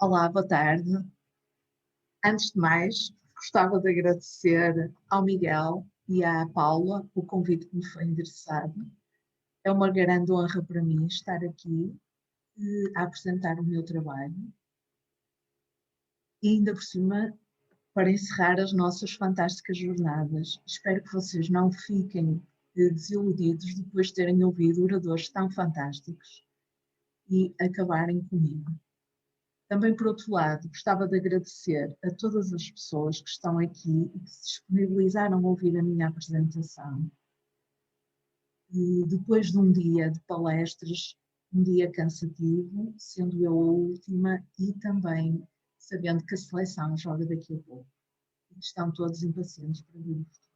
Olá, boa tarde. Antes de mais, gostava de agradecer ao Miguel e à Paula o convite que me foi endereçado. É uma grande honra para mim estar aqui a apresentar o meu trabalho e ainda por cima para encerrar as nossas fantásticas jornadas. Espero que vocês não fiquem desiludidos depois de terem ouvido oradores tão fantásticos e acabarem comigo. Também, por outro lado, gostava de agradecer a todas as pessoas que estão aqui e que se disponibilizaram a ouvir a minha apresentação. E depois de um dia de palestras, um dia cansativo, sendo eu a última e também sabendo que a seleção joga daqui a pouco e que estão todos impacientes para vir o futebol.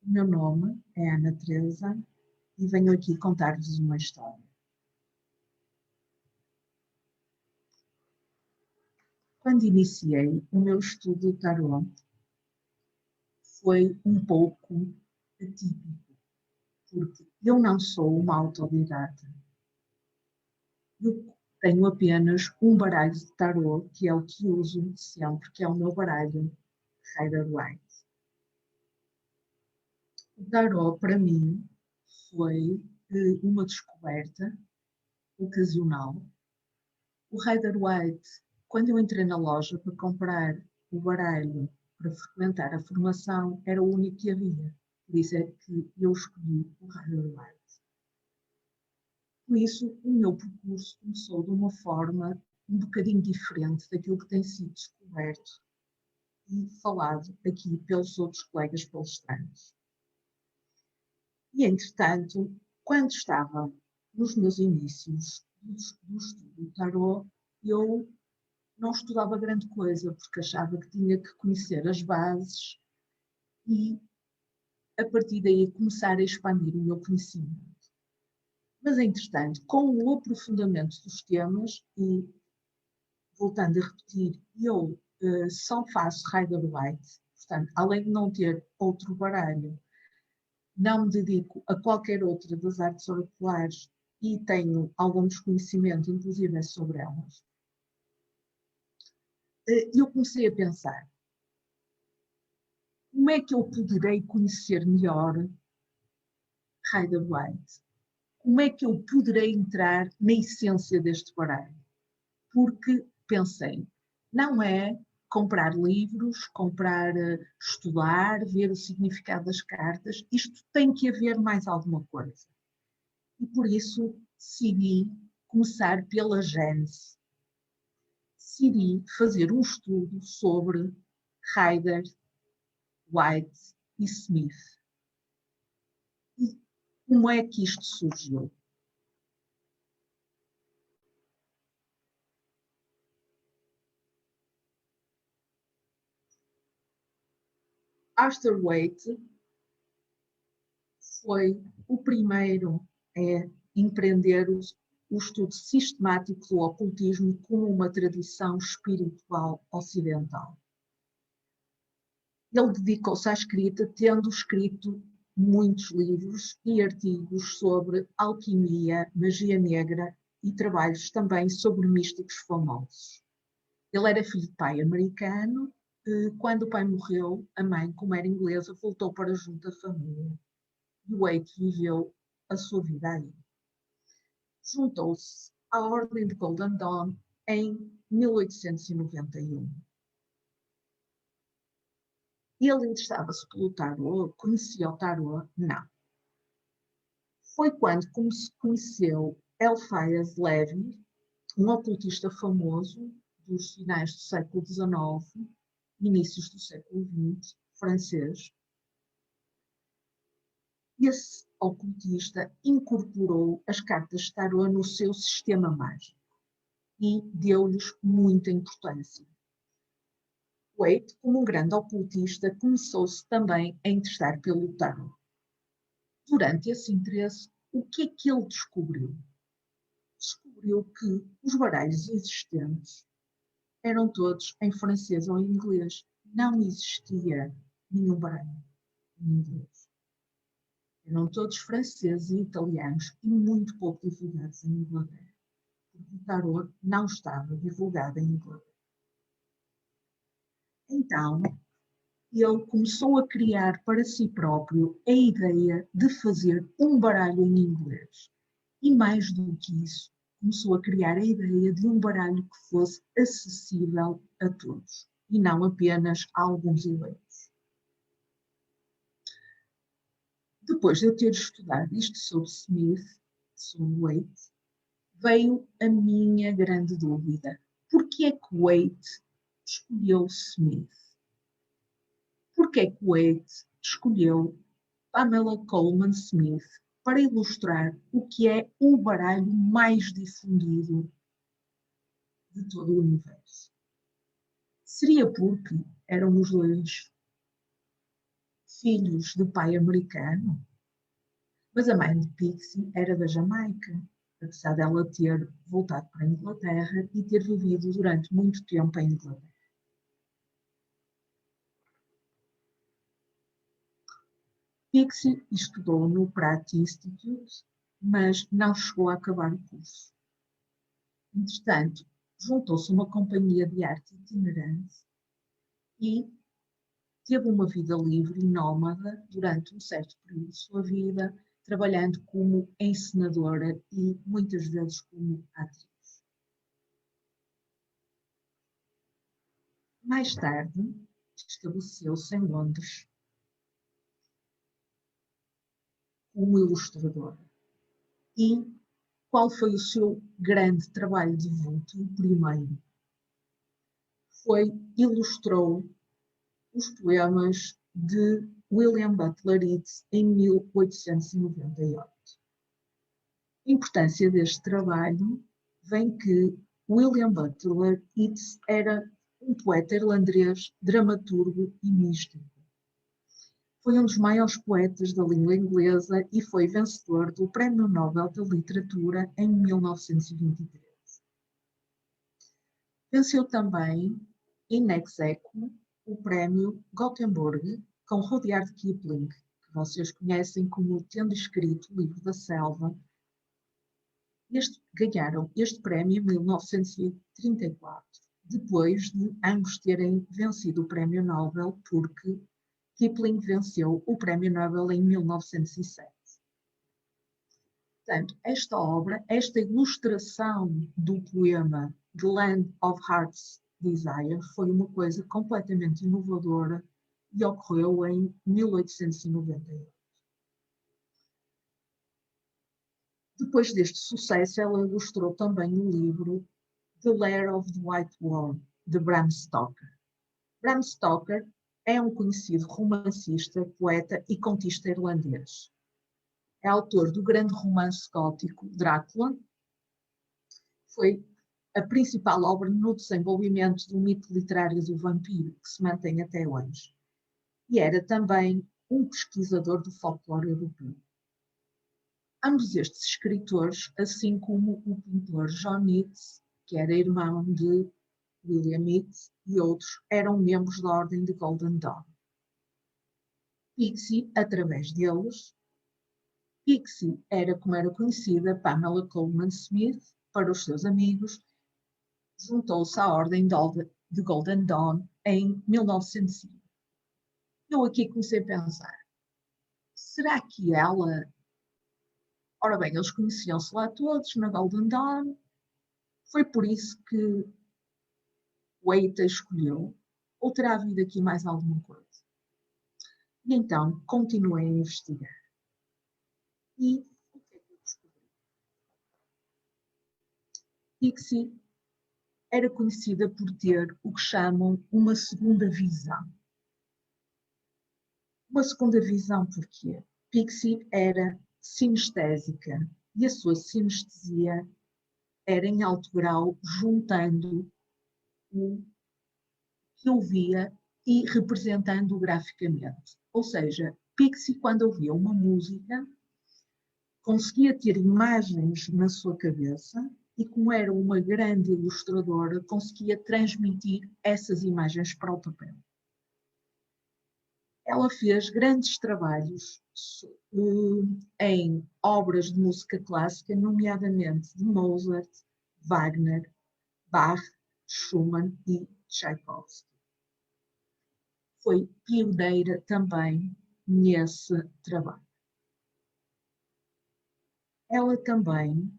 O meu nome é Ana Teresa e venho aqui contar-vos uma história. Quando iniciei o meu estudo de tarot, foi um pouco atípico, porque eu não sou uma autodidata. Eu tenho apenas um baralho de tarot, que é o que uso sempre, que é o meu baralho Rider-Waite. O tarot, para mim, foi uma descoberta ocasional. O Rider-Waite, quando eu entrei na loja para comprar o baralho para frequentar a formação, era o único que havia. Por isso é que eu escolhi o Rider-Waite. Por isso, o meu percurso começou de uma forma um bocadinho diferente daquilo que tem sido descoberto e falado aqui pelos outros colegas palestrantes. E, entretanto, quando estava nos meus inícios do estudo do tarot, eu não estudava grande coisa, porque achava que tinha que conhecer as bases e, a partir daí, começar a expandir o meu conhecimento. Mas, entretanto, com o aprofundamento dos temas, e voltando a repetir, eu só faço Rider-Waite, portanto, além de não ter outro baralho, não me dedico a qualquer outra das artes oraculares e tenho algum desconhecimento, inclusive, sobre elas. Eu comecei a pensar, como é que eu poderei conhecer melhor Rider-Waite? Como é que eu poderei entrar na essência deste baralho? Porque pensei, não é comprar livros, estudar, ver o significado das cartas, isto tem que haver mais alguma coisa. E por isso decidi começar pela gênese. Decidi fazer um estudo sobre Rider, Waite e Smith. E como é que isto surgiu? Arthur Waite foi o primeiro a empreender o estudo sistemático do ocultismo como uma tradição espiritual ocidental. Ele dedicou-se à escrita, tendo escrito muitos livros e artigos sobre alquimia, magia negra e trabalhos também sobre místicos famosos. Ele era filho de pai americano. Quando o pai morreu, a mãe, como era inglesa, voltou para junto da família. E Waite viveu a sua vida aí. Juntou-se à Ordem de Golden Dawn em 1891. Ele interessava-se pelo tarot, conhecia o tarot? Não. Foi quando conheceu Eliphas Levi, um ocultista famoso dos finais do século XIX, inícios do século XX, francês. Esse ocultista incorporou as cartas de tarot no seu sistema mágico e deu-lhes muita importância. Waite, como um grande ocultista, começou-se também a interessar pelo tarot. Durante esse interesse, o que é que ele descobriu? Descobriu que os baralhos existentes eram todos em francês ou em inglês. Não existia nenhum baralho em inglês. Eram todos franceses e italianos e muito pouco divulgados em Inglaterra. porque o tarot não estava divulgado em inglês. Então, ele começou a criar para si próprio a ideia de fazer um baralho em inglês. E mais do que isso, começou a criar a ideia de um baralho que fosse acessível a todos, e não apenas a alguns eleitos. Depois de eu ter estudado isto sobre Smith, sobre Waite, veio a minha grande dúvida. Por que é que Waite escolheu Smith? Por que é que Waite escolheu Pamela Colman Smith para ilustrar o que é o baralho mais difundido de todo o universo? Seria porque eram os dois filhos de pai americano? Mas a mãe de Pixie era da Jamaica, apesar dela ter voltado para a Inglaterra e ter vivido durante muito tempo em Inglaterra. Pixie estudou no Pratt Institute, mas não chegou a acabar o curso. Entretanto, juntou-se a uma companhia de arte itinerante e teve uma vida livre e nómada durante um certo período de sua vida, trabalhando como encenadora e muitas vezes como atriz. Mais tarde, estabeleceu-se em Londres como ilustradora. E qual foi o seu grande trabalho de vulto? O primeiro ilustrou os poemas de William Butler Yeats em 1898. A importância deste trabalho vem que William Butler Yeats era um poeta irlandês, dramaturgo e místico. Foi um dos maiores poetas da língua inglesa e foi vencedor do Prémio Nobel da Literatura em 1923. Venceu também, in exequo, o Prémio Gothenburg com Rudyard Kipling, que vocês conhecem como tendo escrito o Livro da Selva. Ganharam este prémio em 1934, depois de ambos terem vencido o Prémio Nobel, porque Kipling venceu o Prémio Nobel em 1907. Portanto, esta obra, esta ilustração do poema The Land of Heart's Desire foi uma coisa completamente inovadora e ocorreu em 1898. Depois deste sucesso, ela ilustrou também o livro The Lair of the White Worm, de Bram Stoker. Bram Stoker é um conhecido romancista, poeta e contista irlandês. É autor do grande romance gótico Drácula. Foi a principal obra no desenvolvimento do mito literário do vampiro, que se mantém até hoje. E era também um pesquisador do folclore europeu. Ambos estes escritores, assim como o pintor John Yeats, que era irmão de William Yeats, e outros, eram membros da Ordem de Golden Dawn. Pixie, através deles, Pixie era, como era conhecida, Pamela Colman Smith, para os seus amigos, juntou-se à Ordem de Golden Dawn em 1905. Eu aqui comecei a pensar, será que ela... Ora bem, eles conheciam-se lá todos, na Golden Dawn, foi por isso que Waite a escolheu, ou terá havido aqui mais alguma coisa? E então, continuei a investigar. E o que é que eu descobri? Pixie era conhecida por ter o que chamam uma segunda visão. Uma segunda visão porquê? Pixie era sinestésica e a sua sinestesia era em alto grau, juntando o que ouvia e representando graficamente. Ou seja, Pixie, quando ouvia uma música, conseguia ter imagens na sua cabeça e, como era uma grande ilustradora, conseguia transmitir essas imagens para o papel. Ela fez grandes trabalhos em obras de música clássica, nomeadamente de Mozart, Wagner, Bach, Schumann e Tchaikovsky. Foi pioneira também nesse trabalho. Ela também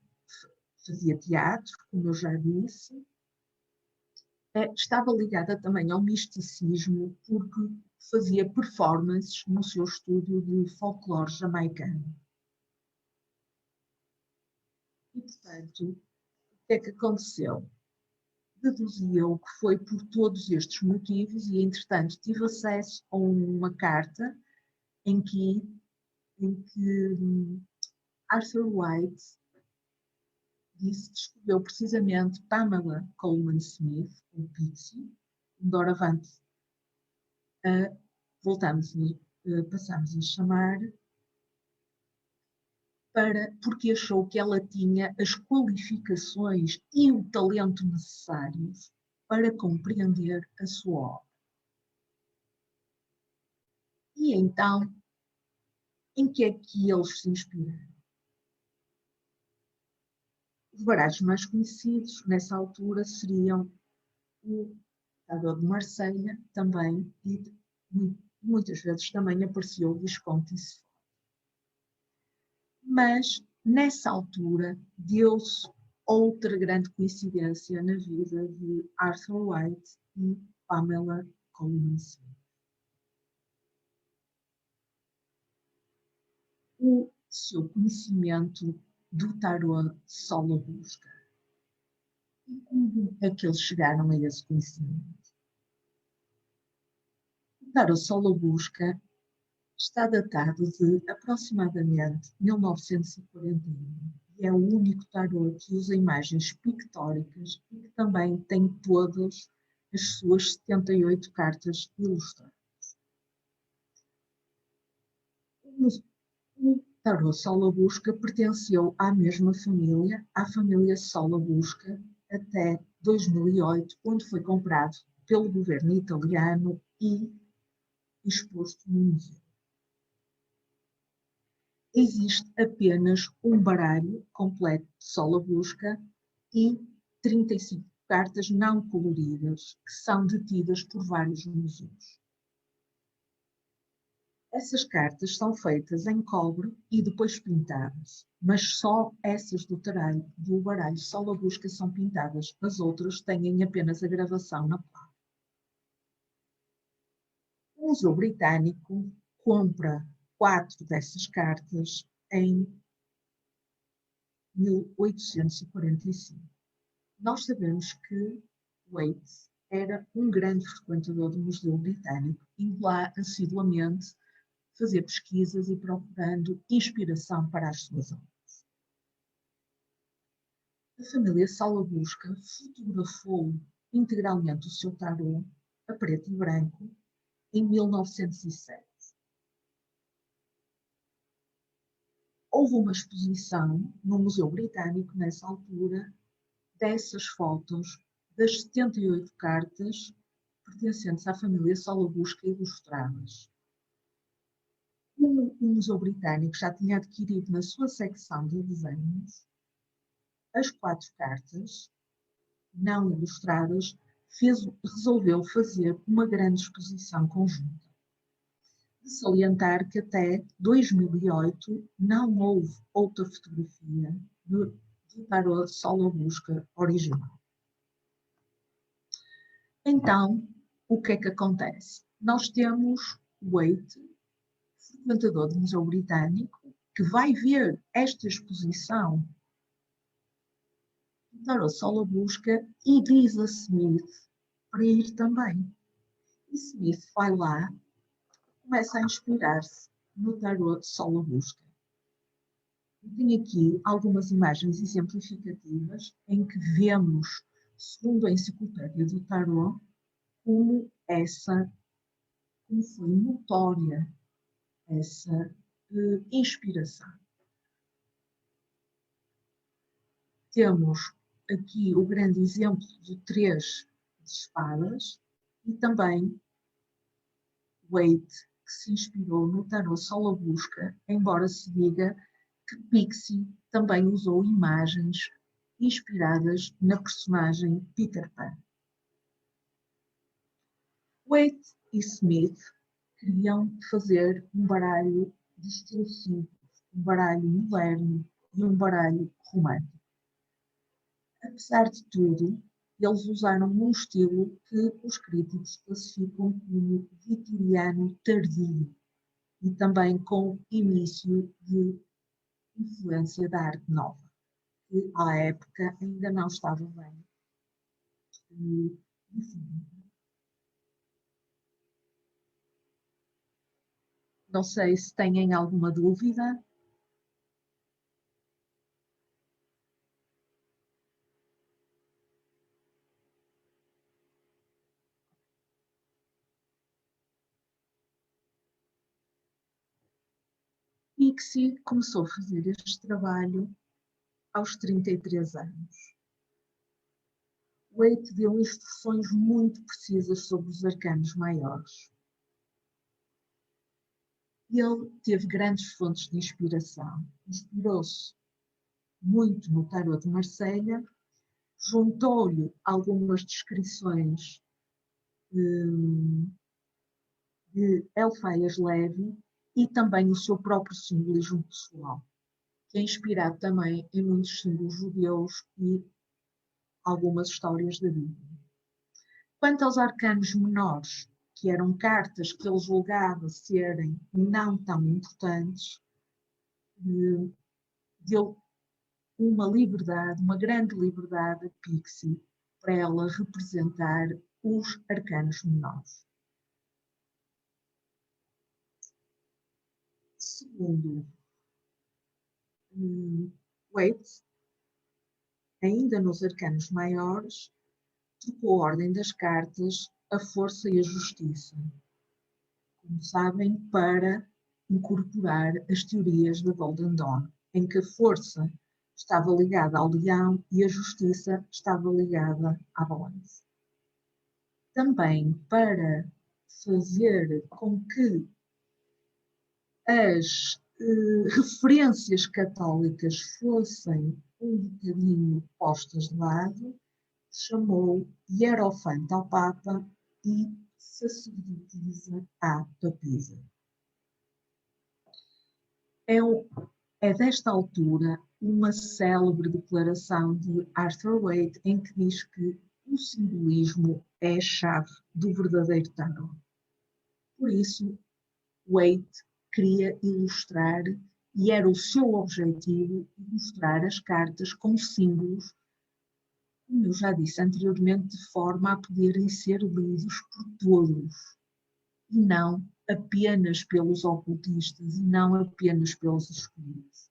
fazia teatro, como eu já disse, estava ligada também ao misticismo, porque fazia performances no seu estúdio de folclore jamaicano. E, portanto, o que é que aconteceu? Deduzi eu que foi por todos estes motivos e, entretanto, tive acesso a uma carta em que Arthur White descobriu precisamente Pamela Colman Smith, ou Pixie, doravante passamos a chamar, porque achou que ela tinha as qualificações e o talento necessários para compreender a sua obra. E então, em que é que eles se inspiraram? Os baralhos mais conhecidos nessa altura seriam o Tarot de Marselha também, e muitas vezes também apareceu o Visconti Sforza. Mas, nessa altura, deu-se outra grande coincidência na vida de Arthur White e Pamela Colman Smith. O seu conhecimento do tarot Sol à Busca. E como é que eles chegaram a esse conhecimento? O tarot Sol à Busca está datado de aproximadamente 1941 e é o único tarot que usa imagens pictóricas e que também tem todas as suas 78 cartas ilustradas. O tarot Sol à Busca pertenceu à mesma família, à família Sol à Busca, até 2008, onde foi comprado pelo governo italiano e exposto no museu. Existe apenas um baralho completo de Sol à Busca e 35 cartas não coloridas, que são detidas por vários museus. Essas cartas são feitas em cobre e depois pintadas, mas só essas do baralho Sol à Busca são pintadas, as outras têm apenas a gravação na placa. O Museu Britânico compra 4 dessas cartas em 1845. Nós sabemos que Waite era um grande frequentador do Museu Britânico, indo lá assiduamente fazer pesquisas e procurando inspiração para as suas obras. A família Sol à Busca fotografou integralmente o seu tarot a preto e branco em 1907. Houve uma exposição no Museu Britânico, nessa altura, dessas fotos das 78 cartas pertencentes à família Sol à Busca ilustradas. O Museu Britânico já tinha adquirido na sua secção de desenhos as 4 cartas não ilustradas, resolveu fazer uma grande exposição conjunta. De salientar que até 2008 não houve outra fotografia do tarot Sol à Busca original. Então, o que é que acontece? Nós temos Waite, frequentador do Museu Britânico, que vai ver esta exposição do tarot Sol à Busca e diz a Smith para ir também. E Smith vai lá, começa a inspirar-se no tarot Sol à Busca. Tenho aqui algumas imagens exemplificativas em que vemos, segundo a enciclopédia do tarot, como foi notória essa inspiração. Temos aqui o grande exemplo do 3 de espadas e também Waite, que se inspirou no tarot Sol à Busca, embora se diga que Pixie também usou imagens inspiradas na personagem Peter Pan. Waite e Smith queriam fazer um baralho de estilo simples, um baralho moderno e um baralho romântico. Apesar de tudo, eles usaram um estilo que os críticos classificam como vitoriano tardio e também com início de influência da arte nova, que à época ainda não estava bem definida. Não sei se têm alguma dúvida. Pixie começou a fazer este trabalho aos 33 anos. Waite deu instruções muito precisas sobre os arcanos maiores. Ele teve grandes fontes de inspiração. Inspirou-se muito no Tarot de Marselha, juntou-lhe algumas descrições de Eliphas Levi e também o seu próprio simbolismo pessoal, que é inspirado também em muitos símbolos judeus e algumas histórias da Bíblia. Quanto aos arcanos menores, que eram cartas que ele julgava serem não tão importantes, deu uma liberdade, uma grande liberdade a Pixie para ela representar os arcanos menores. Segundo Waite, ainda nos arcanos maiores, trocou a ordem das cartas, a força e a justiça, como sabem, para incorporar as teorias da Golden Dawn, em que a força estava ligada ao leão e a justiça estava ligada à balança. Também para fazer com que as referências católicas fossem um bocadinho postas de lado, chamou hierofante ao Papa e sacerdotisa à papisa. É desta altura uma célebre declaração de Arthur Waite em que diz que o simbolismo é a chave do verdadeiro tarot. Por isso, Waite queria ilustrar, e era o seu objetivo, ilustrar as cartas com símbolos, como eu já disse anteriormente, de forma a poderem ser lidos por todos, e não apenas pelos ocultistas, e não apenas pelos escolhidos.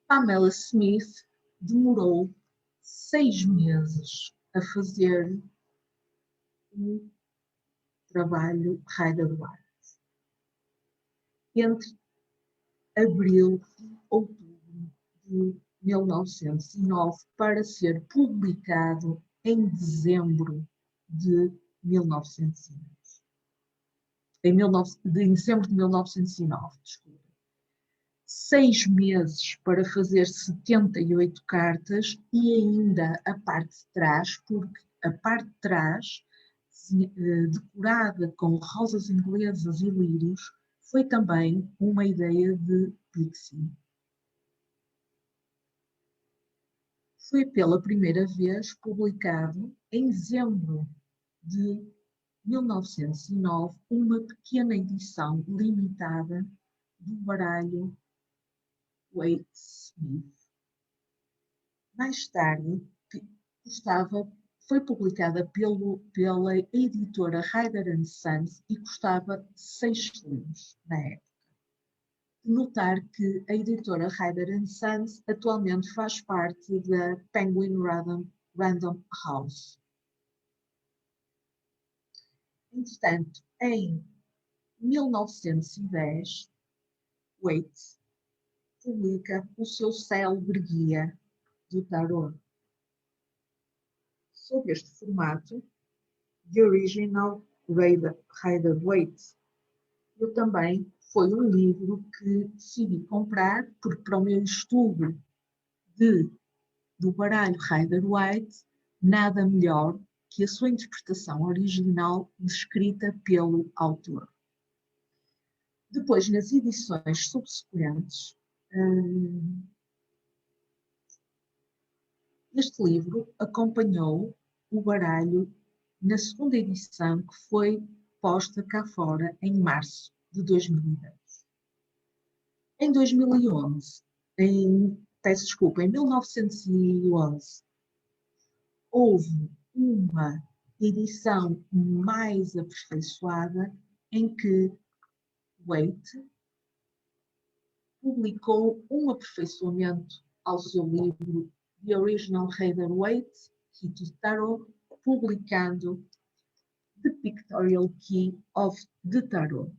Pamela Smith demorou 6 meses a fazer o trabalho Rider-Waite. Entre abril e outubro de 1909 para ser publicado em dezembro de 1909. Em dezembro de 1909, desculpa. 6 meses para fazer 78 cartas e ainda a parte de trás, porque a parte de trás, decorada com rosas inglesas e lírios, foi também uma ideia de Pixie. Foi pela primeira vez publicado em dezembro de 1909 uma pequena edição limitada do baralho Waite Smith. Mais tarde, foi publicada pela editora Rider & Sons e custava 6 shillings na época. Notar que a editora Rider & Sons atualmente faz parte da Penguin Random House. Entretanto, em 1910, Waite publica o seu célebre guia do tarot. Sob este formato, The Original Rider-Waite. Eu também foi um livro que decidi comprar, porque para o meu estudo do baralho Rider-Waite, nada melhor que a sua interpretação original descrita pelo autor. Depois, nas edições subsequentes, este livro acompanhou o baralho na segunda edição, que foi posta cá fora em março de 2010. Em 2011, peço desculpa, em 1911, houve uma edição mais aperfeiçoada em que Waite publicou um aperfeiçoamento ao seu livro The Original Rider-Waite Key to Tarot, publicando The Pictorial Key of the Tarot.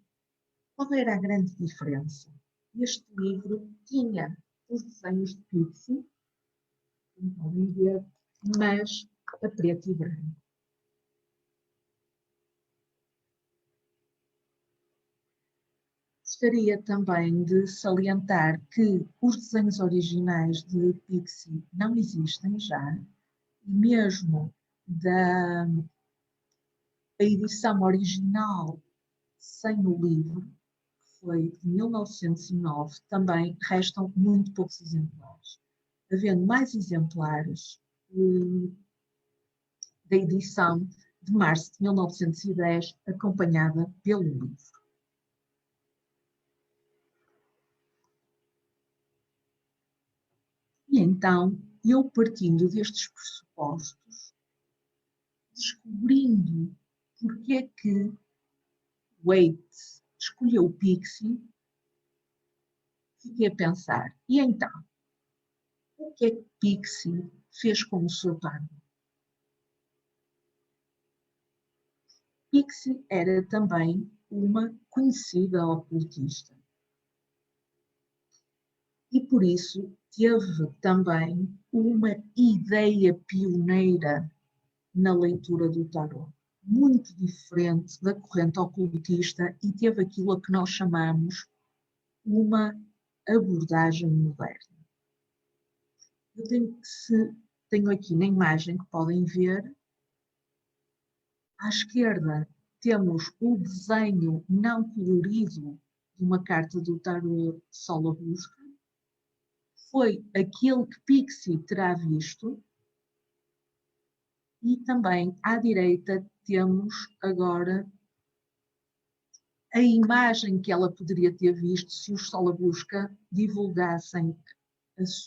Qual era a grande diferença? Este livro tinha os desenhos de Pixie, como podem ver, mas a preto e branco. Gostaria também de salientar que os desenhos originais de Pixie não existem já, e mesmo da edição original sem o livro, que foi de 1909, também restam muito poucos exemplares. Havendo mais exemplares da edição de março de 1910, acompanhada pelo livro. E então, eu partindo destes pressupostos, descobrindo porque é que Waite escolheu o Pixie, fiquei a pensar, e então, o que é que Pixie fez com o seu tarot? Pixie era também uma conhecida ocultista. E por isso teve também uma ideia pioneira na leitura do tarot, muito diferente da corrente ocultista, e teve aquilo a que nós chamamos uma abordagem moderna. Eu tenho aqui na imagem que podem ver, à esquerda temos o desenho não colorido de uma carta do tarot Sol à Busca. Foi aquele que Pixie terá visto. E também à direita temos agora a imagem que ela poderia ter visto se os Sol à Busca divulgassem as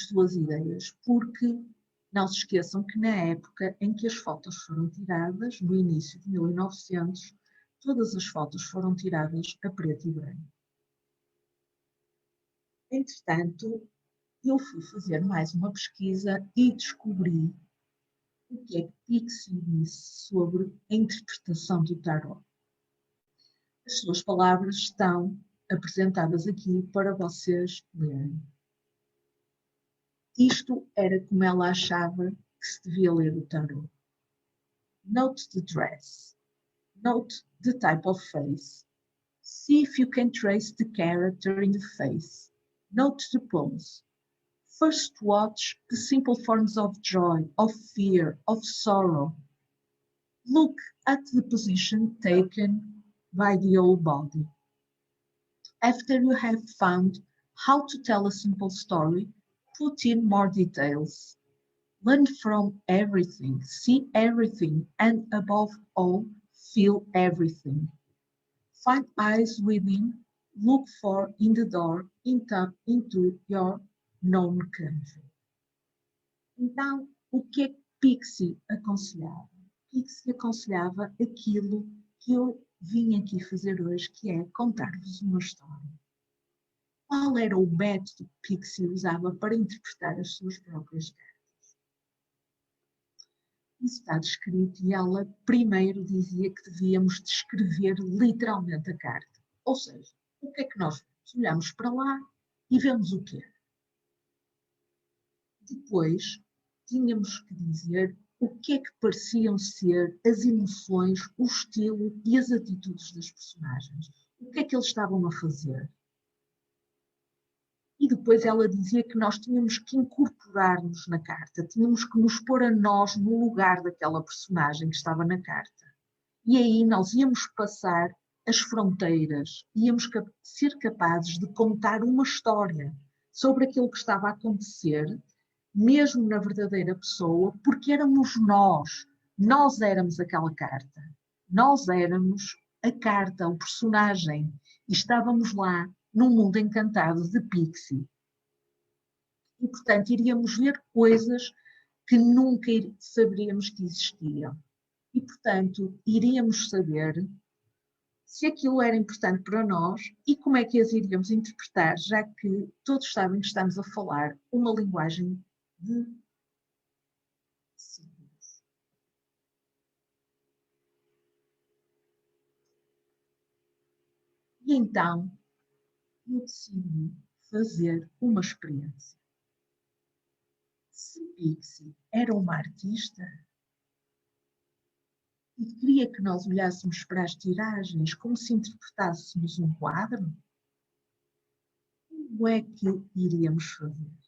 suas ideias, porque não se esqueçam que na época em que as fotos foram tiradas, no início de 1900, todas as fotos foram tiradas a preto e branco. Entretanto, eu fui fazer mais uma pesquisa e descobri o que é que Pixie disse sobre a interpretação do tarot. As suas palavras estão apresentadas aqui para vocês lerem. Isto era como ela achava que se devia ler o tarot. Note the dress. Note the type of face. See if you can trace the character in the face. Note the pose. First watch the simple forms of joy, of fear, of sorrow. Look at the position taken by the whole body. After you have found how to tell a simple story, put in more details. Learn from everything, see everything, and above all, feel everything. Find eyes within, look for in the door into your known country. Então, o que é que Pixie aconselhava? Pixie aconselhava aquilo que eu vim aqui fazer hoje, que é contar-vos uma história. Qual era o método que Pixie usava para interpretar as suas próprias cartas? Isso está descrito e ela primeiro dizia que devíamos descrever literalmente a carta. Ou seja, o que é que nós vemos? Olhamos para lá e vemos o quê? Depois, tínhamos que dizer o que é que pareciam ser as emoções, o estilo e as atitudes das personagens. O que é que eles estavam a fazer? E depois ela dizia que nós tínhamos que incorporar-nos na carta, tínhamos que nos pôr a nós no lugar daquela personagem que estava na carta. E aí nós íamos passar as fronteiras, íamos ser capazes de contar uma história sobre aquilo que estava a acontecer, mesmo na verdadeira pessoa, porque éramos nós éramos aquela carta, nós éramos a carta, o personagem, e estávamos lá num mundo encantado de Pixie. E, portanto, iríamos ver coisas que nunca saberíamos que existiam. E, portanto, iríamos saber se aquilo era importante para nós e como é que as iríamos interpretar, já que todos sabem que estamos a falar uma linguagem de símbolos. E então, eu decidi fazer uma experiência. Se Pixie era uma artista e queria que nós olhássemos para as tiragens como se interpretássemos um quadro, como é que iríamos fazer?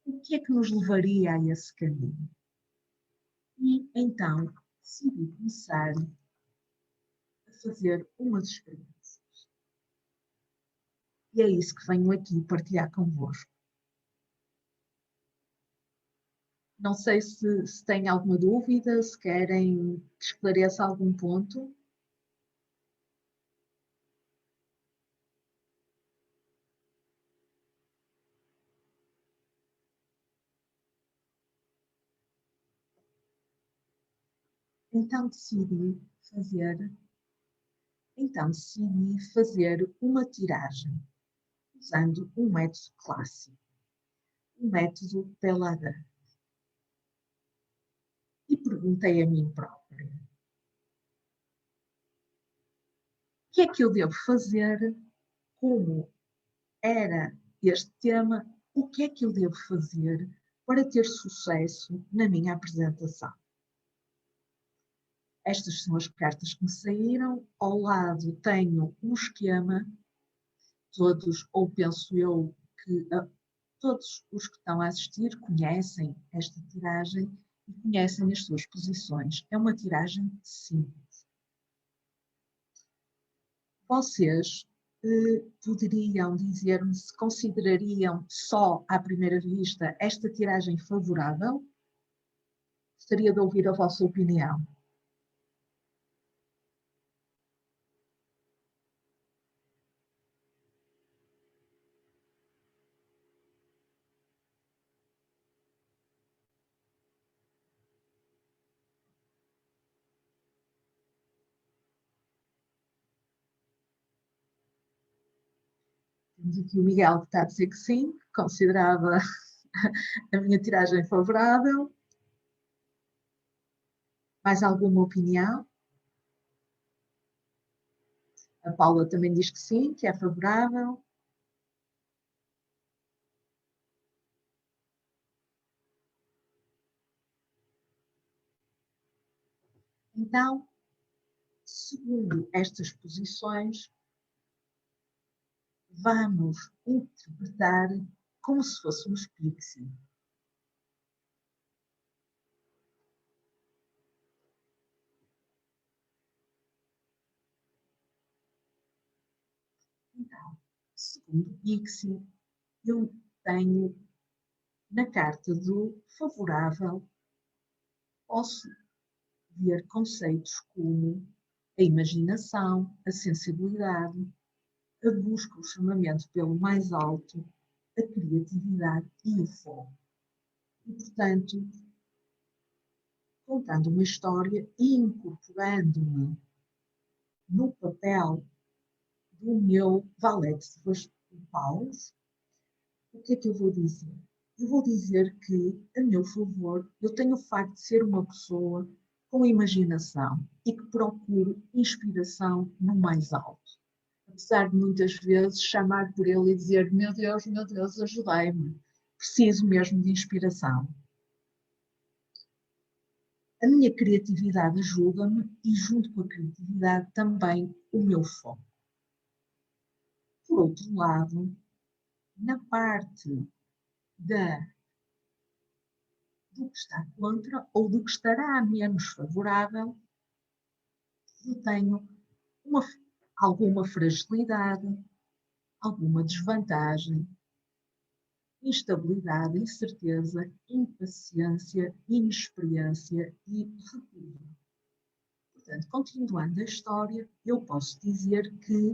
O que é que nos levaria a esse caminho? E então decidi começar a fazer umas experiências. E é isso que venho aqui partilhar convosco. Não sei se têm alguma dúvida, se querem que esclareça algum ponto. Então decidi fazer uma tiragem usando um método clássico, o método Peladan. E perguntei a mim própria: o que é que eu devo fazer? Como era este tema? O que é que eu devo fazer para ter sucesso na minha apresentação? Estas são as cartas que me saíram. Ao lado tenho um esquema, todos, ou penso eu que todos os que estão a assistir conhecem esta tiragem e conhecem as suas posições. É uma tiragem simples. Vocês poderiam dizer-me se considerariam só à primeira vista esta tiragem favorável? Gostaria de ouvir a vossa opinião. Temos aqui o Miguel que está a dizer que sim, que considerava a minha tiragem favorável. Mais alguma opinião? A Paula também diz que sim, que é favorável. Então, segundo estas posições, vamos interpretar como se fôssemos Pixie. Então, segundo Pixie, eu tenho na carta do favorável, posso ver conceitos como a imaginação, a sensibilidade, a busca, o chamamento pelo mais alto, a criatividade e o fogo. E, portanto, contando uma história e incorporando-me no papel do meu valete de paus, o que é que eu vou dizer? Eu vou dizer que, a meu favor, eu tenho o facto de ser uma pessoa com imaginação e que procuro inspiração no mais alto. Apesar de muitas vezes chamar por ele e dizer: meu Deus, ajudai-me, preciso mesmo de inspiração. A minha criatividade ajuda-me e, junto com a criatividade, também o meu foco. Por outro lado, na parte do que está contra ou do que estará menos favorável, eu tenho alguma fragilidade, alguma desvantagem, instabilidade, incerteza, impaciência, inexperiência e recurso. Portanto, continuando a história, eu posso dizer que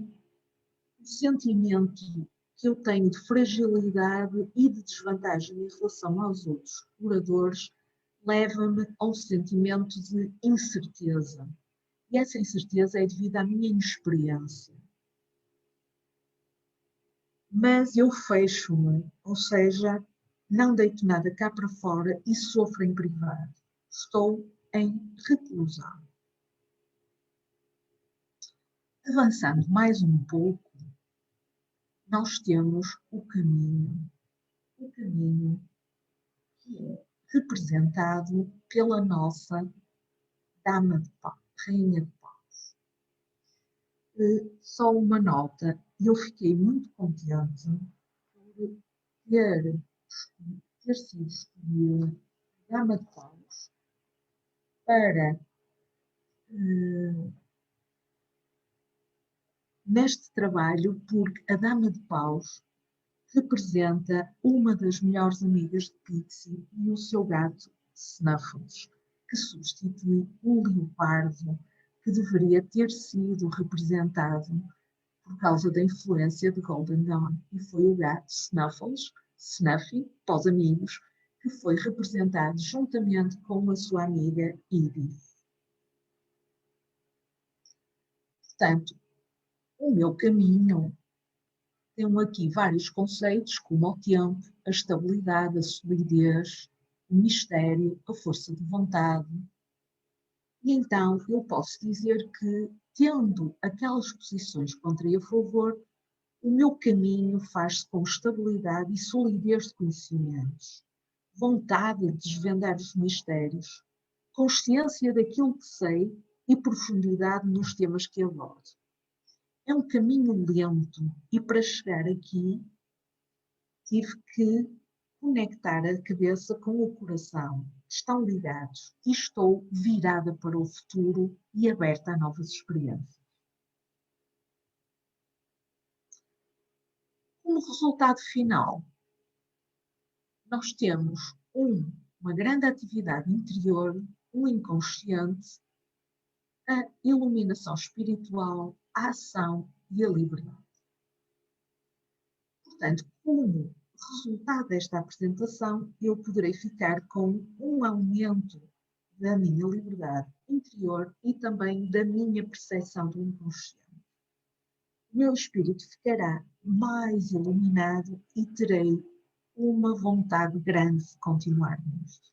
o sentimento que eu tenho de fragilidade e de desvantagem em relação aos outros exploradores leva-me a um sentimento de incerteza. E essa incerteza é devido à minha inexperiência. Mas eu fecho-me, ou seja, não deito nada cá para fora e sofro em privado. Estou em reclusão. Avançando mais um pouco, nós temos o caminho que é representado pela nossa Dama de Paus, Rainha de Paus. Só uma nota, eu fiquei muito contente por ter sido escolhida a Dama de Paus para, neste trabalho, porque a Dama de Paus representa uma das melhores amigas de Pixie e o seu gato Snuffles, que substitui o leopardo que deveria ter sido representado por causa da influência de Golden Dawn. E foi o gato Snuffles, Snuffy, para os amigos, que foi representado juntamente com a sua amiga Edie. Portanto, o meu caminho tem aqui vários conceitos, como o tempo, a estabilidade, a solidez, o mistério, a força de vontade. E então eu posso dizer que, tendo aquelas posições contra e a favor, o meu caminho faz-se com estabilidade e solidez de conhecimentos, vontade de desvendar os mistérios, consciência daquilo que sei e profundidade nos temas que abordo. É um caminho lento e para chegar aqui tive que conectar a cabeça com o coração. Estão ligados e estou virada para o futuro e aberta a novas experiências. Como resultado final, nós temos uma grande atividade interior, um inconsciente, a iluminação espiritual, a ação e a liberdade. Portanto, como resultado desta apresentação, eu poderei ficar com um aumento da minha liberdade interior e também da minha percepção do inconsciente. O meu espírito ficará mais iluminado e terei uma vontade grande de continuar nisto.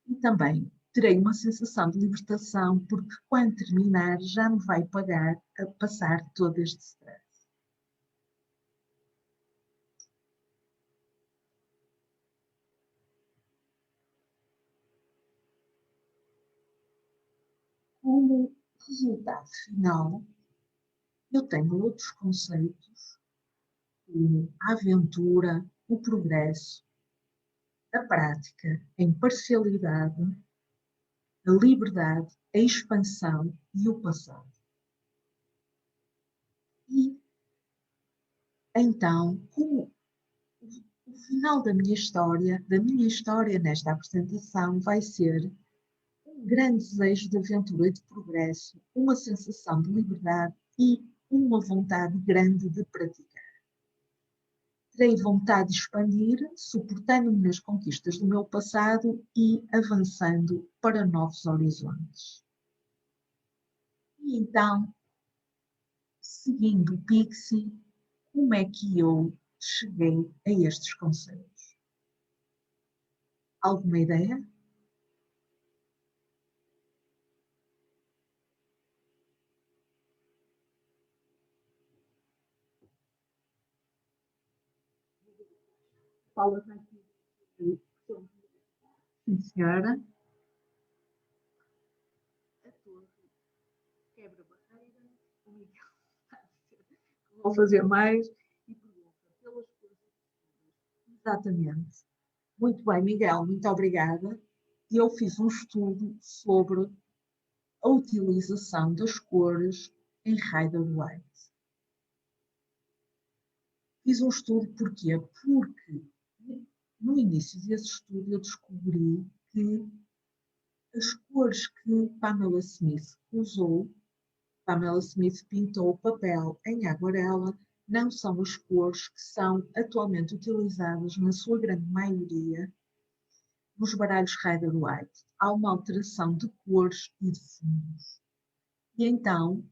E também terei uma sensação de libertação, porque quando terminar já me vai pagar a passar todo este stress. Como resultado final, eu tenho outros conceitos, como a aventura, o progresso, a prática, a imparcialidade, a liberdade, a expansão e o passado. E então, como o final da minha história nesta apresentação vai ser um grande desejo de aventura e de progresso, uma sensação de liberdade e uma vontade grande de praticar. Terei vontade de expandir, suportando-me nas conquistas do meu passado e avançando para novos horizontes. E então, seguindo o Pixie, como é que eu cheguei a estes conceitos? Alguma ideia? Fala aqui. Sim, senhora. Vou fazer mais. E pergunta pelas coisas. Exatamente. Muito bem, Miguel, muito obrigada. Eu fiz um estudo sobre a utilização das cores em Rider-Waite. Fiz um estudo porquê? Porque no início desse estudo eu descobri que as cores que Pamela Smith usou, Pamela Smith pintou o papel em aguarela, não são as cores que são atualmente utilizadas, na sua grande maioria, nos baralhos Rider-Waite. Há uma alteração de cores e de fundos. E então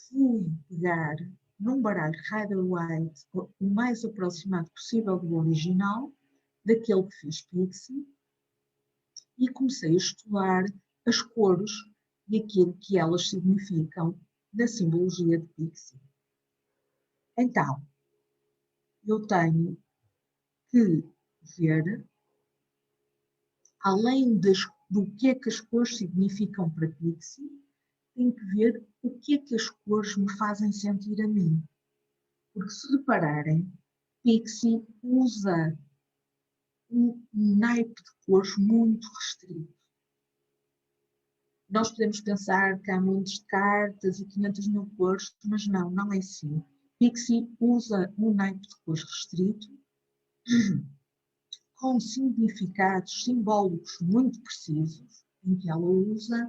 fui pegar num baralho Rider-Waite o mais aproximado possível do original, daquele que fiz Pixie, e comecei a estudar as cores e aquilo que elas significam na simbologia de Pixie. Então, eu tenho que ver, além do que é que as cores significam para Pixie, tenho que ver o que é que as cores me fazem sentir a mim. Porque se repararem, Pixie usa um naipe de cores muito restrito. Nós podemos pensar que há montes de cartas e 500 mil cores, mas não é assim. Pixie usa um naipe de cores restrito, com significados simbólicos muito precisos, em que ela usa,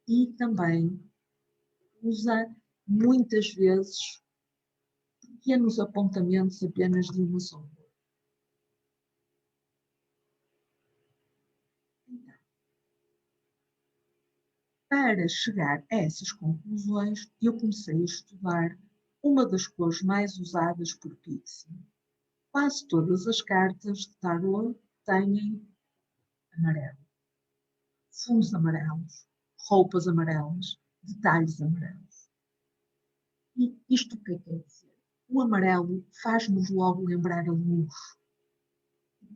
e também usa muitas vezes pequenos apontamentos apenas de uma só cor. Então, para chegar a essas conclusões, eu comecei a estudar uma das cores mais usadas por Pixie. Quase todas as cartas de tarot têm amarelo, fundos amarelos, roupas amarelas, detalhes amarelos. E isto o que quer dizer? O amarelo faz-nos logo lembrar a luz.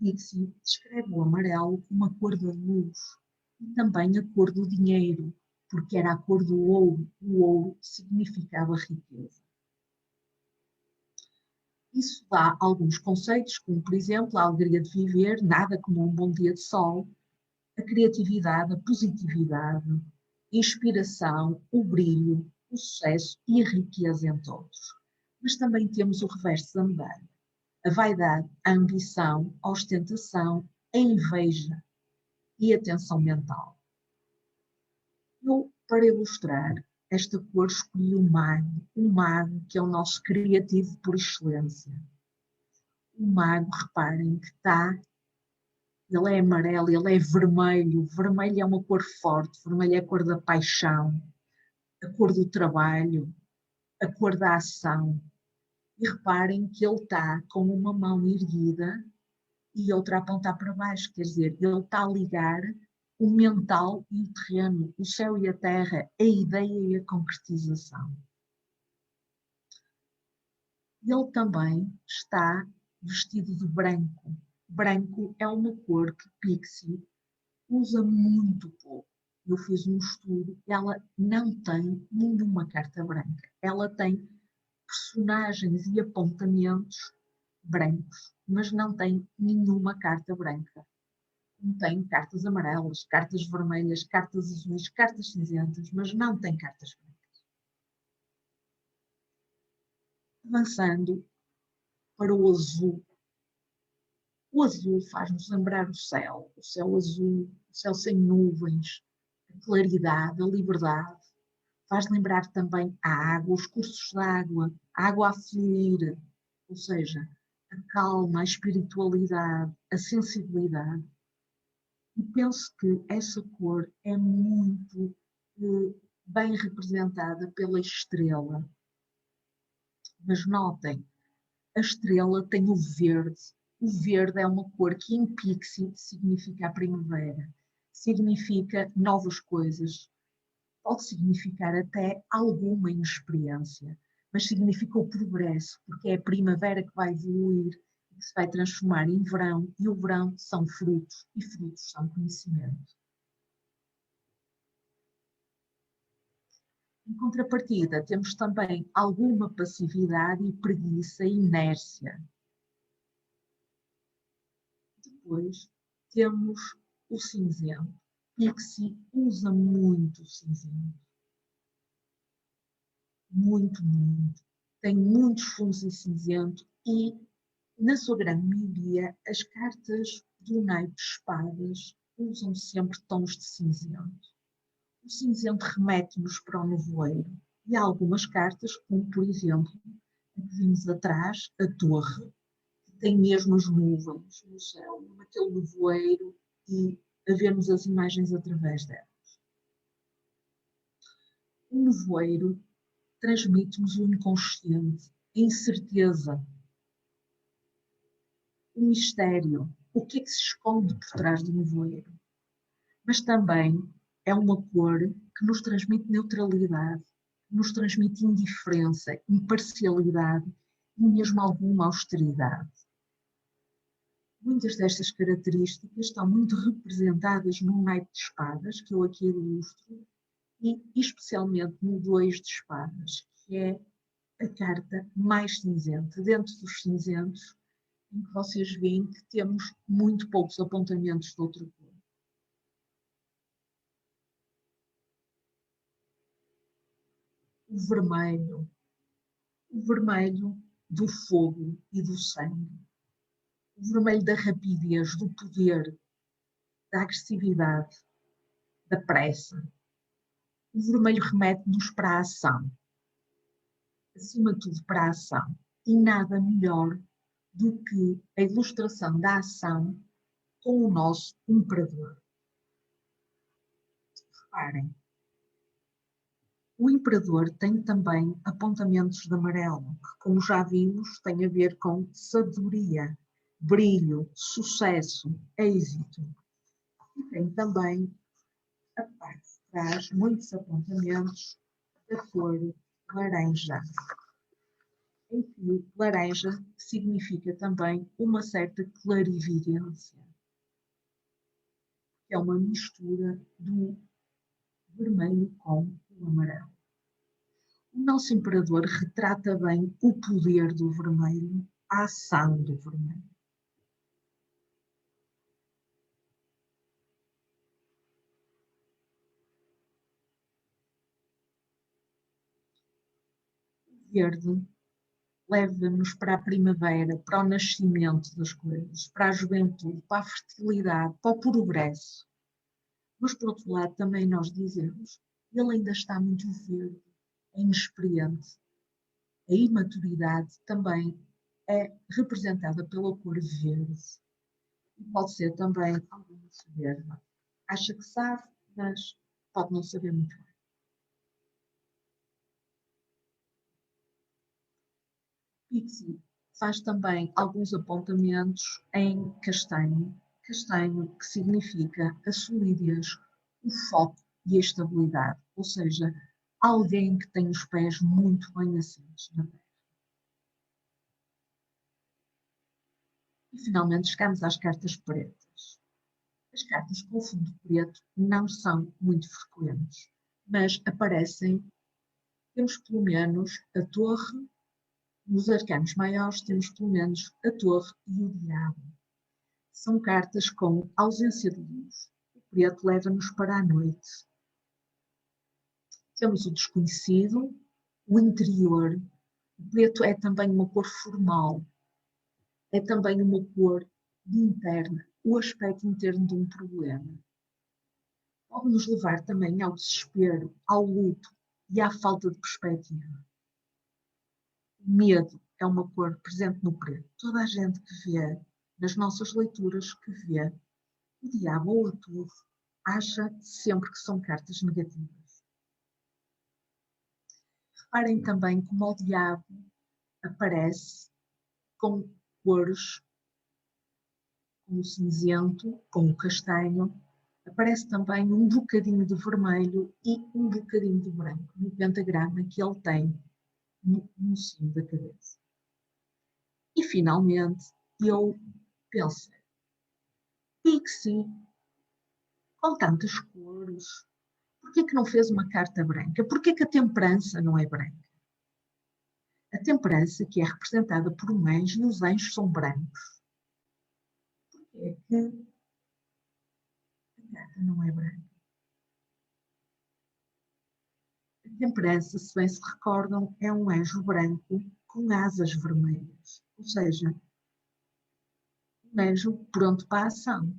Pixie descreve o amarelo como a cor da luz e também a cor do dinheiro, porque era a cor do ouro. O ouro significava riqueza. Isso dá alguns conceitos, como, por exemplo, a alegria de viver, nada como um bom dia de sol, a criatividade, a positividade, a inspiração, o brilho, o sucesso e a riqueza, entre outros. Mas também temos o reverso da medalha. A vaidade, a ambição, a ostentação, a inveja e a tensão mental. Eu, para ilustrar esta cor, escolhi o mago que é o nosso criativo por excelência. O mago, reparem que ele é amarelo, ele é vermelho. Vermelho é uma cor forte, vermelho é a cor da paixão, a cor do trabalho, a cor da ação. E reparem que ele está com uma mão erguida e outra a apontar para baixo, quer dizer, ele está a ligar o mental e o terreno, o céu e a terra, a ideia e a concretização. Ele também está vestido de branco. Branco é uma cor que Pixie usa muito pouco. Eu fiz um estudo, ela não tem nenhuma carta branca. Ela tem personagens e apontamentos brancos, mas não tem nenhuma carta branca. Não tem cartas amarelas, cartas vermelhas, cartas azuis, cartas cinzentas, mas não tem cartas brancas. Avançando para o azul. O azul faz-nos lembrar o céu azul, o céu sem nuvens, a claridade, a liberdade. Faz lembrar também a água, os cursos de água, a água a fluir, ou seja, a calma, a espiritualidade, a sensibilidade. E penso que essa cor é muito bem representada pela estrela. Mas notem, a estrela tem o verde. O verde é uma cor que em Pixie significa a primavera, significa novas coisas, pode significar até alguma inexperiência, mas significa o progresso, porque é a primavera que vai evoluir e que se vai transformar em verão, e o verão são frutos, e frutos são conhecimento. Em contrapartida, temos também alguma passividade e preguiça e inércia. Depois temos o cinzento. Pixie usa muito o cinzento. Muito, muito. Tem muitos fundos em cinzento e, na sua grande maioria, as cartas do naipe de espadas usam sempre tons de cinzento. O cinzento remete-nos para o nevoeiro e há algumas cartas, como por exemplo, a que vimos atrás, a torre, que tem mesmo as nuvens no céu, naquele nevoeiro e a vermos as imagens através dela. O nevoeiro transmite-nos o inconsciente, a incerteza, o mistério, o que é que se esconde por trás do nevoeiro. Mas também é uma cor que nos transmite neutralidade, nos transmite indiferença, imparcialidade e mesmo alguma austeridade. Muitas destas características estão muito representadas no naipe de espadas, que eu aqui ilustro, e especialmente no 2 de espadas, que é a carta mais cinzenta. Dentro dos cinzentos, em que vocês veem que temos muito poucos apontamentos de outra cor. O vermelho do fogo e do sangue, o vermelho da rapidez, do poder, da agressividade, da pressa. O vermelho remete-nos para a ação, acima de tudo para a ação, e nada melhor do que a ilustração da ação com o nosso imperador. Reparem, o imperador tem também apontamentos de amarelo, que, como já vimos, tem a ver com sabedoria, brilho, sucesso, êxito. E tem também a parte de trás muitos apontamentos da cor laranja, em que laranja significa também uma certa clarividência, que é uma mistura do vermelho com o amarelo. O nosso imperador retrata bem o poder do vermelho, a ação do vermelho. O verde leva-nos para a primavera, para o nascimento das coisas, para a juventude, para a fertilidade, para o progresso. Mas, por outro lado, também nós dizemos, ele ainda está muito verde, é inexperiente. A imaturidade também é representada pela cor verde. E pode ser também alguma soberba. Acha que sabe, mas pode não saber muito bem. Pixie faz também alguns apontamentos em castanho. Castanho, que significa a solidez, o foco e a estabilidade, ou seja, alguém que tem os pés muito bem assentos na terra. E finalmente chegamos às cartas pretas. As cartas com fundo preto não são muito frequentes, mas aparecem, temos pelo menos a torre, nos arcanos maiores temos pelo menos a torre e o diabo. São cartas com ausência de luz. O preto leva-nos para a noite. Temos o desconhecido, o interior. O preto é também uma cor formal. É também uma cor de interna, o aspecto interno de um problema. Pode nos levar também ao desespero, ao luto e à falta de perspectiva. O medo é uma cor presente no preto. Toda a gente que vê, nas nossas leituras, que vê o diabo ou a torre, acha sempre que são cartas negativas. Reparem também como o diabo aparece com cores como o cinzento, como o castanho, aparece também um bocadinho de vermelho e um bocadinho de branco no pentagrama que ele tem no cimo da cabeça. E finalmente eu pensei, Pixie, com tantas cores, por Porquê que não fez uma carta branca? Porquê que a temperança não é branca? A temperança, que é representada por um anjo, e os anjos são brancos. Porquê que a carta não é branca? A temperança, se bem se recordam, é um anjo branco com asas vermelhas. Ou seja, um anjo pronto para a ação.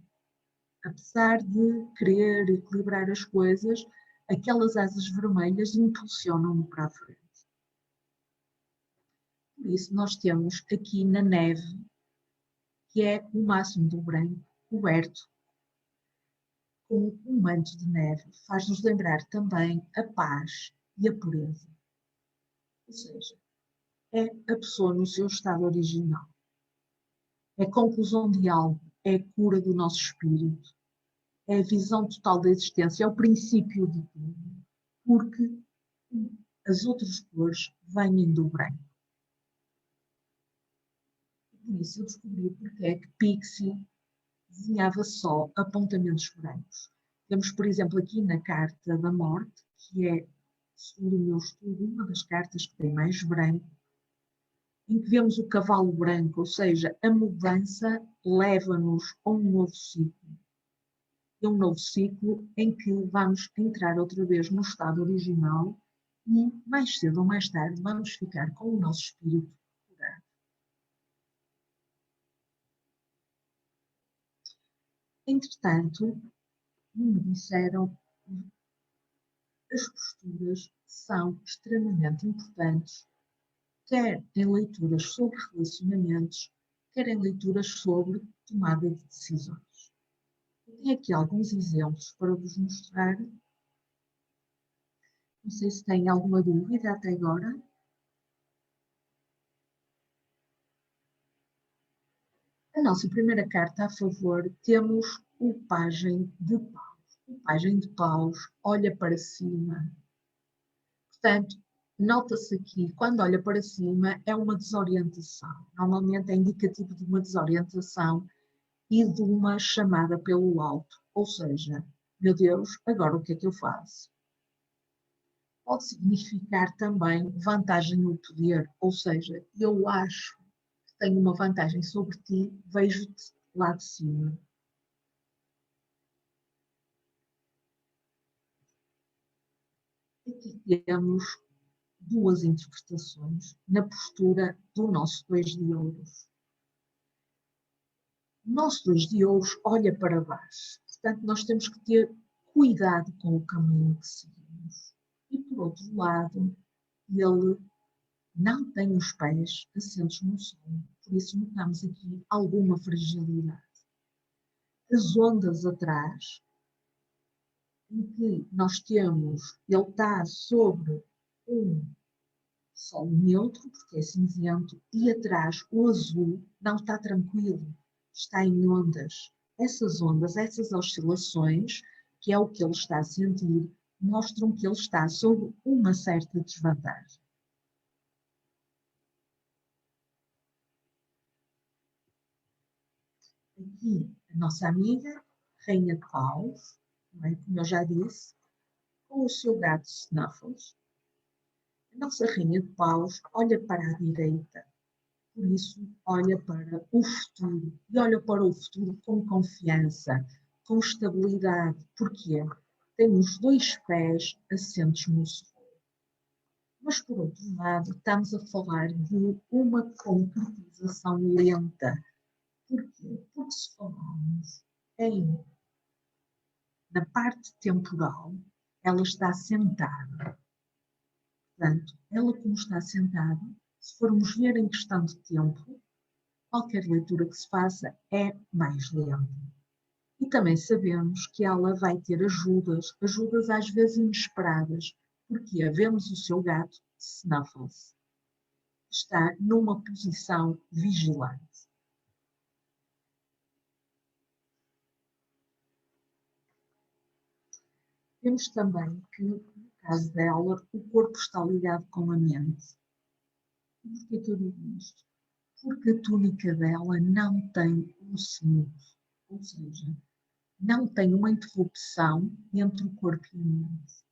Apesar de querer equilibrar as coisas, aquelas asas vermelhas impulsionam-no para a frente. Por isso, nós temos aqui na neve, que é o máximo do branco, coberto com um manto de neve, faz-nos lembrar também a paz e a pureza. Ou seja, é a pessoa no seu estado original. É a conclusão de algo, é a cura do nosso espírito, é a visão total da existência, é o princípio de tudo, porque as outras cores vêm do branco. E por isso eu descobri porque é que Pixie desenhava só apontamentos brancos. Temos, por exemplo, aqui na Carta da Morte, que é, segundo o meu estudo, uma das cartas que tem mais branco, em que vemos o cavalo branco, ou seja, a mudança leva-nos a um novo ciclo. É um novo ciclo em que vamos entrar outra vez no estado original e, mais cedo ou mais tarde, vamos ficar com o nosso espírito curado. Entretanto, me disseram que as posturas são extremamente importantes, quer em leituras sobre relacionamentos, quer em leituras sobre tomada de decisões. Eu tenho aqui alguns exemplos para vos mostrar. Não sei se têm alguma dúvida até agora. A nossa primeira carta a favor temos o Pajem de Paus. O Pajem de Paus olha para cima. Portanto, nota-se aqui, quando olha para cima, é uma desorientação. Normalmente é indicativo de uma desorientação e de uma chamada pelo alto. Ou seja, meu Deus, agora o que é que eu faço? Pode significar também vantagem no poder, ou seja, eu acho que tenho uma vantagem sobre ti, vejo-te lá de cima. Aqui temos duas interpretações na postura do nosso dois de ouros. O nosso dois de ouros olha para baixo, portanto nós temos que ter cuidado com o caminho que seguimos. E por outro lado, ele não tem os pés assentos no solo, por isso notamos aqui alguma fragilidade. As ondas atrás, em que nós temos, ele está sobre um solo neutro, porque é cinzento, e atrás o azul não está tranquilo, está em ondas. Essas ondas, essas oscilações, que é o que ele está a sentir, mostram que ele está sob uma certa desvantagem. Aqui, a nossa amiga, Rainha de Paus, é? Como eu já disse, com o seu gato Snuffles. A nossa Rainha de Paus olha para a direita, por isso olha para o futuro, e olha para o futuro com confiança, com estabilidade. Porquê? Tem os dois pés assentos no solo. Mas, por outro lado, estamos a falar de uma concretização lenta. Porquê? Porque se falarmos na parte temporal, ela está sentada. Portanto, ela como está sentada, se formos ver em questão de tempo, qualquer leitura que se faça é mais lenta. E também sabemos que ela vai ter ajudas às vezes inesperadas, porque vemos o seu gato, Snuffles, está numa posição vigilante. Vemos também que, no caso dela, o corpo está ligado com a mente. E porquê que eu digo isto? Porque a túnica dela não tem um cinto, ou seja, não tem uma interrupção entre o corpo e a mente.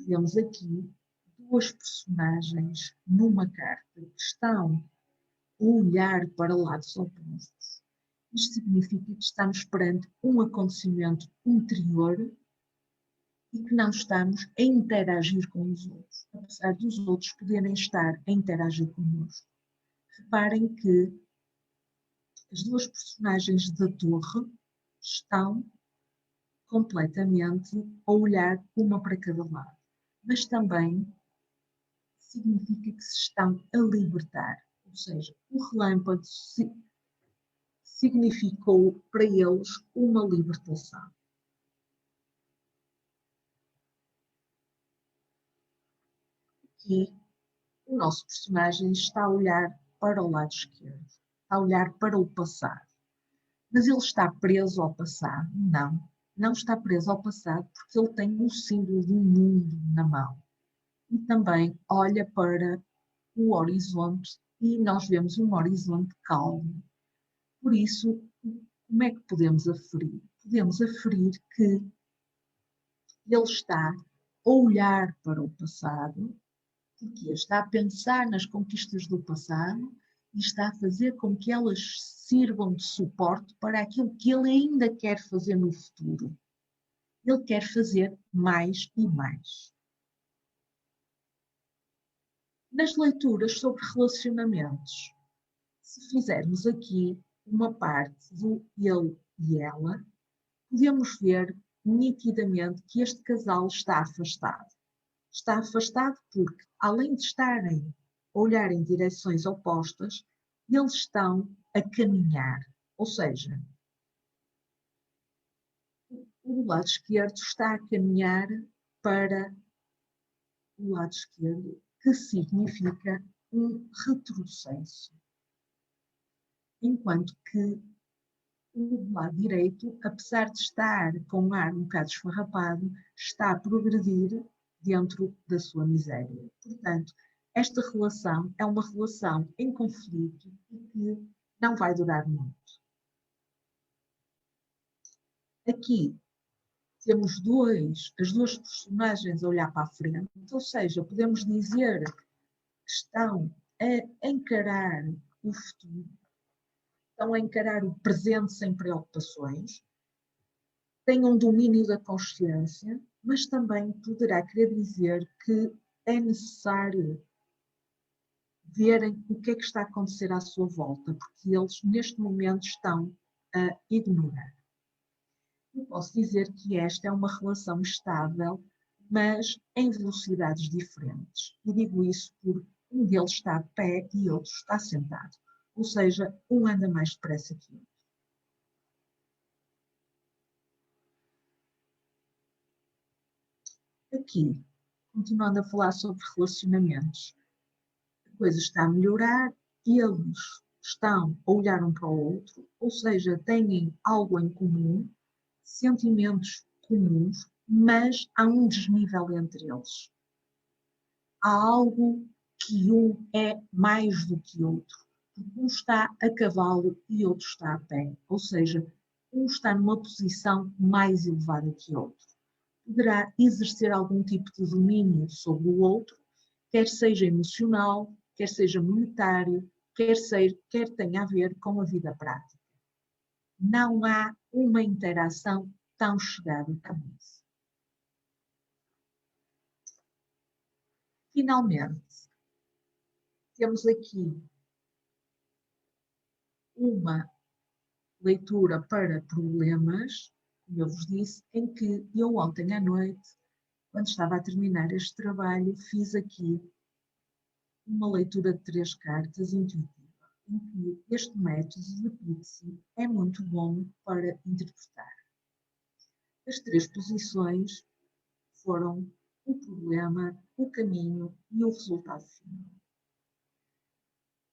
Vemos aqui duas personagens numa carta que estão a olhar para lados opostos. Isto significa que estamos perante um acontecimento interior e que não estamos a interagir com os outros, apesar dos outros poderem estar a interagir connosco. Reparem que as duas personagens da torre estão completamente a olhar uma para cada lado, mas também significa que se estão a libertar, ou seja, o relâmpago significou para eles uma libertação. Aqui, o nosso personagem está a olhar para o lado esquerdo, está a olhar para o passado. Mas ele está preso ao passado? Não, não está preso ao passado porque ele tem o símbolo do mundo na mão. E também olha para o horizonte e nós vemos um horizonte calmo. Por isso, como é que podemos aferir? Podemos aferir que ele está a olhar para o passado, porque está a pensar nas conquistas do passado e está a fazer com que elas sirvam de suporte para aquilo que ele ainda quer fazer no futuro. Ele quer fazer mais e mais. Nas leituras sobre relacionamentos, se fizermos aqui uma parte do ele e ela, podemos ver nitidamente que este casal está afastado. Está afastado porque, além de estarem a olhar em direções opostas, eles estão a caminhar. Ou seja, o lado esquerdo está a caminhar para o lado esquerdo, que significa um retrocesso. Enquanto que o lado direito, apesar de estar com um ar um bocado esfarrapado, está a progredir dentro da sua miséria. Portanto, esta relação é uma relação em conflito e que não vai durar muito. Aqui temos as duas personagens a olhar para a frente, ou seja, podemos dizer que estão a encarar o futuro, estão a encarar o presente sem preocupações, têm um domínio da consciência, mas também poderá querer dizer que é necessário verem o que é que está a acontecer à sua volta, porque eles neste momento estão a ignorar. Eu posso dizer que esta é uma relação estável, mas em velocidades diferentes. E digo isso porque um deles está a pé e outro está sentado. Ou seja, um anda mais depressa que o outro. Aqui, continuando a falar sobre relacionamentos, a coisa está a melhorar, eles estão a olhar um para o outro, ou seja, têm algo em comum, sentimentos comuns, mas há um desnível entre eles. Há algo que um é mais do que outro. Um está a cavalo e outro está a pé, ou seja, um está numa posição mais elevada que o outro. Poderá exercer algum tipo de domínio sobre o outro, quer seja emocional, quer seja monetário, quer tenha a ver com a vida prática. Não há uma interação tão chegada como isso. Finalmente, temos aqui uma leitura para problemas, como eu vos disse, em que eu ontem à noite, quando estava a terminar este trabalho, fiz aqui uma leitura de 3 cartas intuitiva, em que este método de Pixie é muito bom para interpretar. As 3 posições foram o problema, o caminho e o resultado final.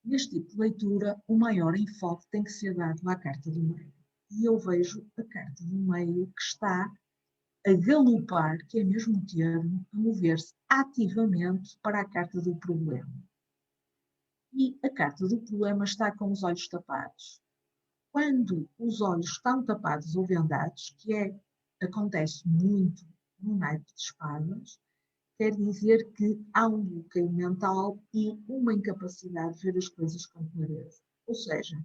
Neste tipo de leitura, o maior enfoque tem que ser dado à carta do meio. E eu vejo a carta do meio que está a galopar, que é mesmo o termo, a mover-se ativamente para a carta do problema. E a carta do problema está com os olhos tapados. Quando os olhos estão tapados ou vendados, acontece muito no naipe de espadas, quer dizer que há um bloqueio mental e uma incapacidade de ver as coisas com clareza. Ou seja,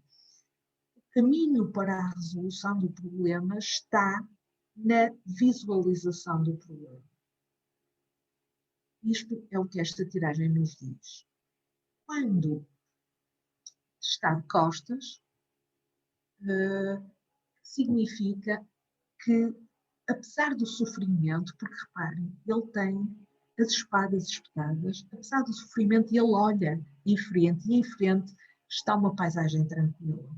o caminho para a resolução do problema está na visualização do problema. Isto é o que esta tiragem nos diz. Quando está de costas, significa que, apesar do sofrimento, porque reparem, ele tem as espadas espetadas, apesar do sofrimento, ele olha em frente e em frente está uma paisagem tranquila.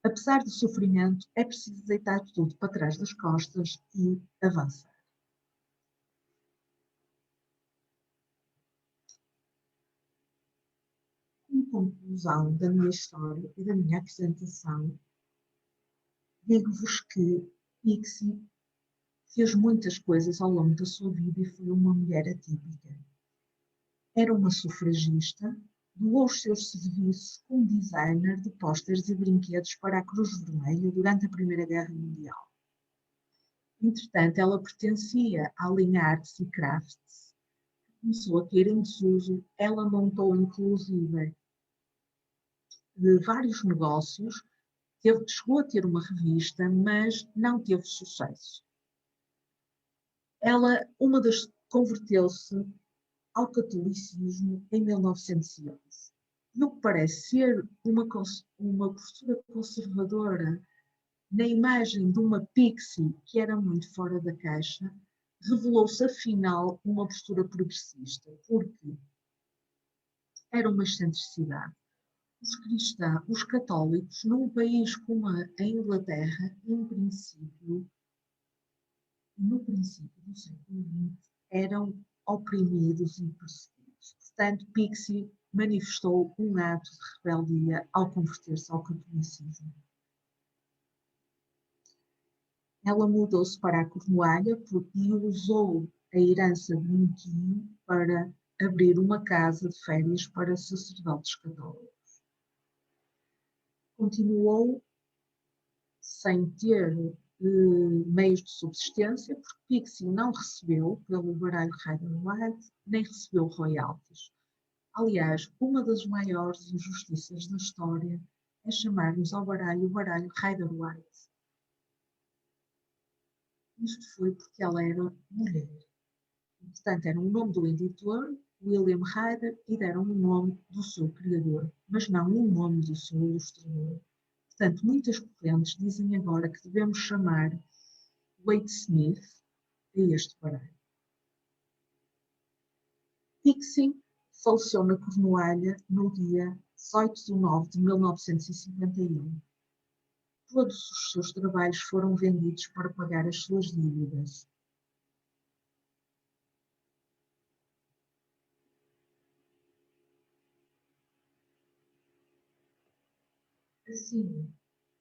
Apesar do sofrimento, é preciso deitar tudo para trás das costas e avançar. Como conclusão da minha história e da minha apresentação, digo-vos que Pixie fez muitas coisas ao longo da sua vida e foi uma mulher atípica. Era uma sufragista, doou os seus serviços como designer de pósteres e brinquedos para a Cruz Vermelha durante a Primeira Guerra Mundial. Entretanto, ela pertencia à linha Arts e Crafts, que começou a cair em desuso. Ela montou, inclusive, vários negócios, chegou a ter uma revista, mas não teve sucesso. Ela, converteu-se ao catolicismo em 1911. No que parece ser uma postura conservadora na imagem de uma pixie que era muito fora da caixa, revelou-se afinal uma postura progressista, porque era uma excentricidade. Os cristãos, os católicos, num país como a Inglaterra, no princípio do século XX, eram oprimidos e perseguidos. Portanto, Pixie manifestou um ato de rebeldia ao converter-se ao catolicismo. Ela mudou-se para a Cornualha e usou a herança de um tio para abrir uma casa de férias para sacerdotes católicos. Continuou sem ter meios de subsistência, porque Pixie não recebeu pelo baralho Rider-Waite, nem recebeu royalties. Aliás, uma das maiores injustiças da história é chamarmos ao baralho o baralho Rider-Waite. Isto foi porque ela era mulher. E, portanto, era o nome do editor, William Rider, e deram o nome do seu criador, mas não o nome do seu ilustrador. Portanto, muitas correntes dizem agora que devemos chamar Waite Smith a este baralho. Pixie faleceu na Cornualha no dia 18 de nove de 1951. Todos os seus trabalhos foram vendidos para pagar as suas dívidas. Assim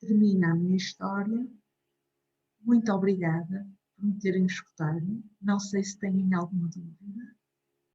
termina a minha história. Muito obrigada por me terem escutado. Não sei se têm alguma dúvida.